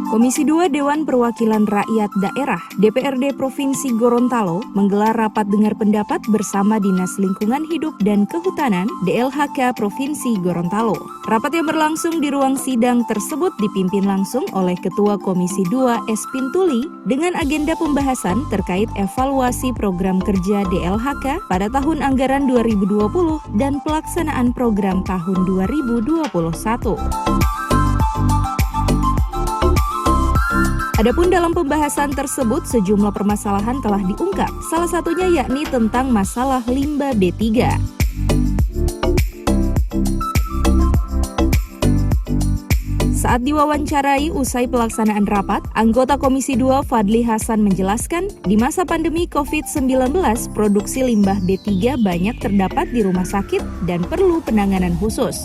Komisi 2 Dewan Perwakilan Rakyat Daerah DPRD Provinsi Gorontalo menggelar rapat dengar pendapat bersama Dinas Lingkungan Hidup dan Kehutanan DLHK Provinsi Gorontalo. Rapat yang berlangsung di ruang sidang tersebut dipimpin langsung oleh Ketua Komisi 2 S. Pintuli dengan agenda pembahasan terkait evaluasi program kerja DLHK pada tahun anggaran 2020 dan pelaksanaan program tahun 2021. Adapun dalam pembahasan tersebut sejumlah permasalahan telah diungkap, salah satunya yakni tentang masalah limbah B3. Saat diwawancarai usai pelaksanaan rapat, anggota Komisi 2 Fadli Hasan menjelaskan, di masa pandemi COVID-19, produksi limbah B3 banyak terdapat di rumah sakit dan perlu penanganan khusus.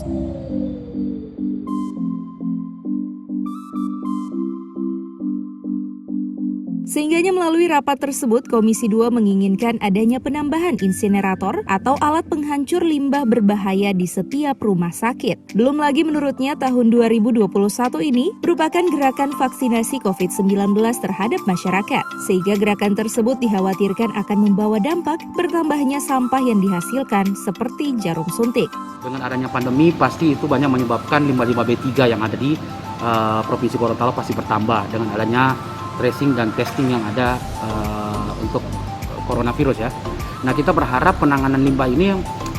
Sehingganya melalui rapat tersebut, Komisi 2 menginginkan adanya penambahan insinerator atau alat penghancur limbah berbahaya di setiap rumah sakit. Belum lagi menurutnya tahun 2021 ini merupakan gerakan vaksinasi COVID-19 terhadap masyarakat, sehingga gerakan tersebut dikhawatirkan akan membawa dampak bertambahnya sampah yang dihasilkan seperti jarum suntik. Dengan adanya pandemi pasti itu banyak menyebabkan limbah-limbah B3 yang ada di Provinsi Gorontalo pasti bertambah dengan adanya tracing dan testing yang ada untuk coronavirus ya. Nah, kita berharap penanganan limbah ini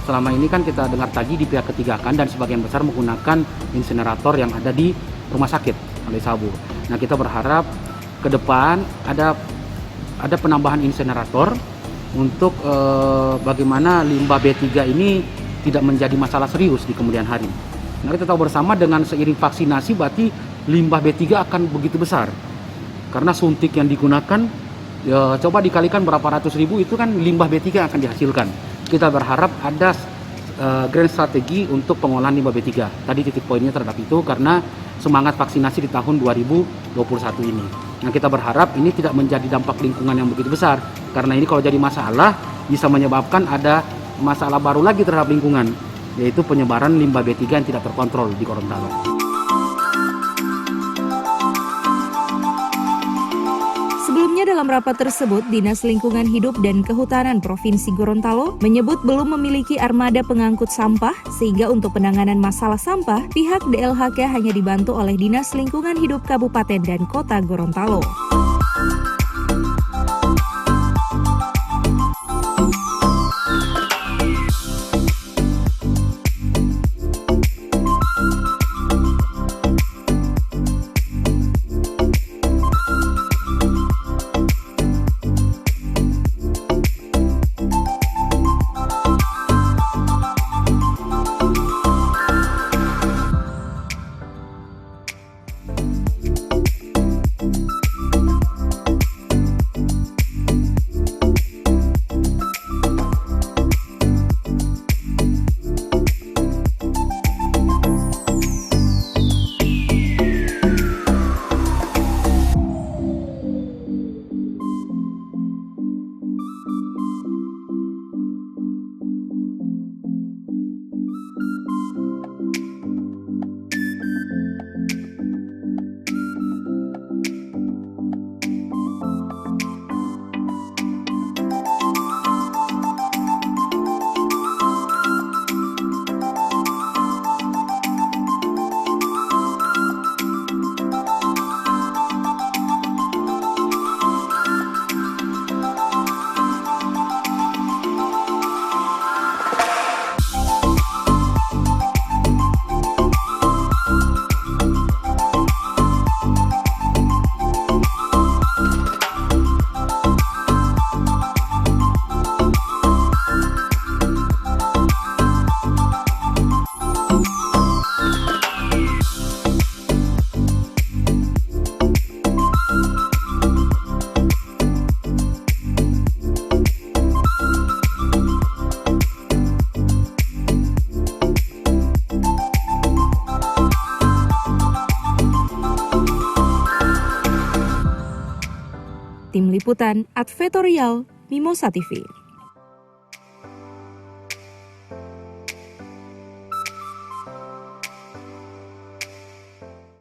selama ini kan kita dengar tadi di pihak ketiga kan dan sebagian besar menggunakan insinerator yang ada di rumah sakit oleh Sabu. Nah, kita berharap ke depan ada penambahan insinerator untuk bagaimana limbah B3 ini tidak menjadi masalah serius di kemudian hari. Nah, kita tahu bersama dengan seiring vaksinasi berarti limbah B3 akan begitu besar. Karena suntik yang digunakan, ya, coba dikalikan berapa ratus ribu, itu kan limbah B3 yang akan dihasilkan. Kita berharap ada grand strategi untuk pengolahan limbah B3. Tadi titik poinnya terhadap itu karena semangat vaksinasi di tahun 2021 ini. Nah, kita berharap ini tidak menjadi dampak lingkungan yang begitu besar. Karena ini kalau jadi masalah, bisa menyebabkan ada masalah baru lagi terhadap lingkungan, yaitu penyebaran limbah B3 yang tidak terkontrol di Gorontalo. Sebelumnya dalam rapat tersebut, Dinas Lingkungan Hidup dan Kehutanan Provinsi Gorontalo menyebut belum memiliki armada pengangkut sampah, sehingga untuk penanganan masalah sampah, pihak DLHK hanya dibantu oleh Dinas Lingkungan Hidup Kabupaten dan Kota Gorontalo. Tim Liputan Advertorial Mimosa TV.